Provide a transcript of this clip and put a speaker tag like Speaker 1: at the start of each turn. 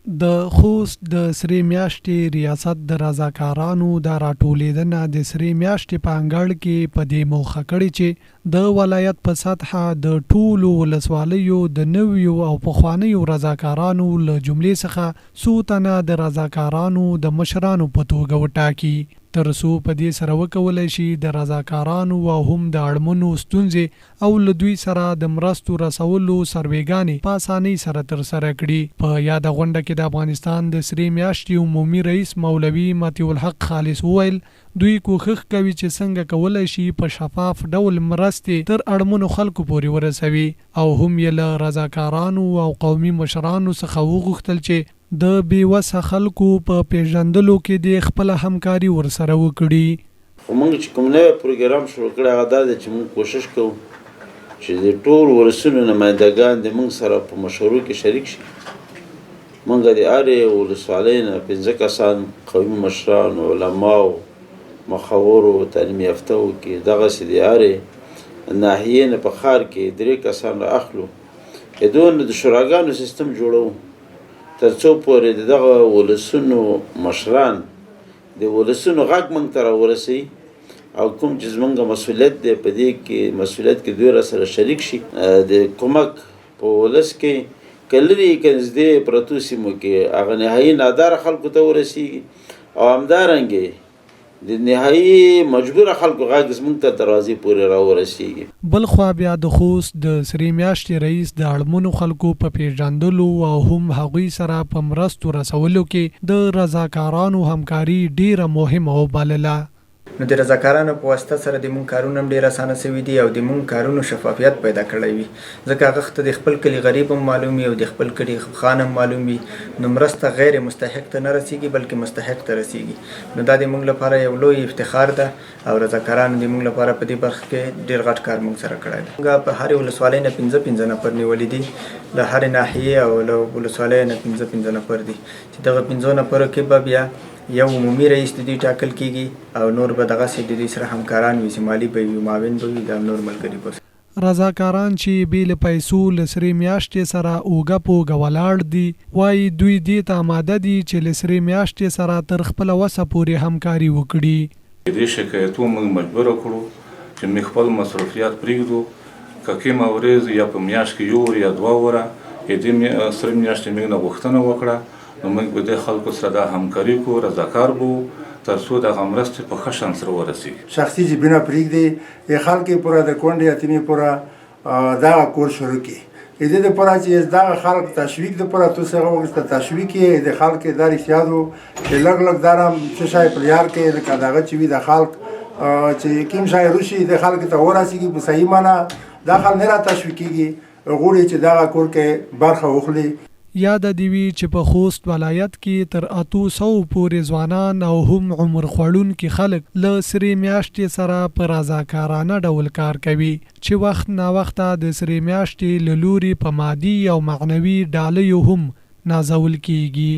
Speaker 1: د خوست د سری میاشتې ریاست د رضاکارانو د راټولیدنه د سری میاشتې په انګړ کې په دې موخه کړې چې د ولایت په سطحه د ټولو ولسوالیو د نویو او پخوانیو رضاکارانو له جملې څخه څو تنه د رضاکارانو د مشرانو په توګه وټاکي تر څو په دې سره وکولای شي د رضاکارانو او هم د اړمنو ستونزې او له دوی سره د مرستو رسولو سروېګانې په اسانۍ سره ترسره کړي. په یاد غونډه کې د افغانستان د سری میاشتې عمومي رئیس مولوي مطیع الحق خالص وویل دوی کوښښ کوي چې څنګه کولای شي په شفاف ډول مرستې تر اړمنو خلکو پورې ورسوي او هم یې له رضاکارانو او قومي مشرانو څخه وغوښتل چې د بیوسه خلکو په پیژندلو کې د خپل همکاري ورسره وکړي.
Speaker 2: موږ چې کوم نوی پروګرام شروع کړی هغه دا دی چې موږ کوشش کوو چې د ټول ولسونو نمایندګان د موږ سره په مشورو کې شریک شي. موږ د هرې ولسوالۍ نه 15 کسان قومي مشران علماو مخورو تعلیم یافتهو کې دغسې د هرې ناحیې نه په ښار کې 3 کسان را اخلو دونه د شوراګانو سیستم جوړوو تر څو پورې دغه ولسونو مشران د ولسونو غږ موږ ته راورسوي او کوم چې زموږ مسؤلیت دی په دې کې مسؤلیت کې دوی راسره شریک شي د کومک په ولس کې که لرې که نږدې پرتو سیمو کې هغه نهایي ناداره خلکو ته ورسیږي او همدارنګې د نهایي مجبوره خلکو غږ زموږ ته دروازې پورې راورسیږي.
Speaker 1: بل خوا بیا د خوست د سری میاشتې رئیس د اړمنو خلکو په پیژندلو او هم هغوی سره په مرستو رسولو کې د رضاکارانو همکاري ډیره مهمه وبلله.
Speaker 3: نو د رضاکارانو په واسطه سره د مونږ کارونه هم ډېر اسانه سوي دي او د مونږ کارونو شفافیت پیدا کړی وي ځکه هغه ته د خپل کلي غریب هم معلوم وي او د خپل کلي خان هم معلوم وي نو مرسته غیر مستحق ته نه رسیږي بلکې مستحق ته رسیږي. نو دا د مونږ لپاره یو لوی افتخار ده او رضاکارانو د مونږ لپاره په دې برخه کې ډېر غټ کار مونږ سره کړی دی. مونږ په هرې ولسوالۍ نه 15 نفر نیولي دي له هرې ناحیې او له ولسوالیو نه 15 نفر دي چې دغه 15 نفرو کې به بیا یو عمومي رئیس د دوی ټاکل کیږي او نور به دغسې د دوی سره همکاران وي چې مالي به وي معاون به وي دا نور ملګري به.
Speaker 1: رضاکاران چې بې له پیسو له سری میاشتې سره اوږه په اوږه ولاړ دي وایي دوی دې ته اماده دي چې له سری میاشتې سره تر خپله وسه پورې همکاري وکړي.
Speaker 4: دې شکایتو موږ مجبوره کړو چې موږ خپل مصروفیات پرېږدو که کومه ورځ یا په میاشت کې 1 یا 2 وره دې سری میاشتې موږ نه غوښتنه وکړه نو موږ به د خلکو سره دا همکاري کوو رضاکار به وو تر څو دغه مرستې په ښه شان سره ورسېږي.
Speaker 5: شخصي جیبونه پرېږدي خلک یې پوره د کونډې یتیمې پوره دغه کور شروع کړي د دې دپاره چې دغه خلک تشویق دپاره تاسو هغه وخت تشویق یې د خلک دا رښتیا دو چې لږ لږ دا څه شی په یار کې لکه دغه چې وي د خلک چې کوم شی روشي د خلکو ته ورسېږي په صحیح معنا دا خلک نه را تشویق کېږي غواړي چې دغه کور کې برخه واخلي.
Speaker 1: یاد دی وی چې په خوست ولایت کې تر 800 پورې ځوانان او هم عمر خوړونکي خلک له سری میاشتې سره په رضاکارانه ډول کار کوي چې وخت نا وخته د سری میاشتې له لوري په مادي او معنوي ډالیو هم نازول کیږي.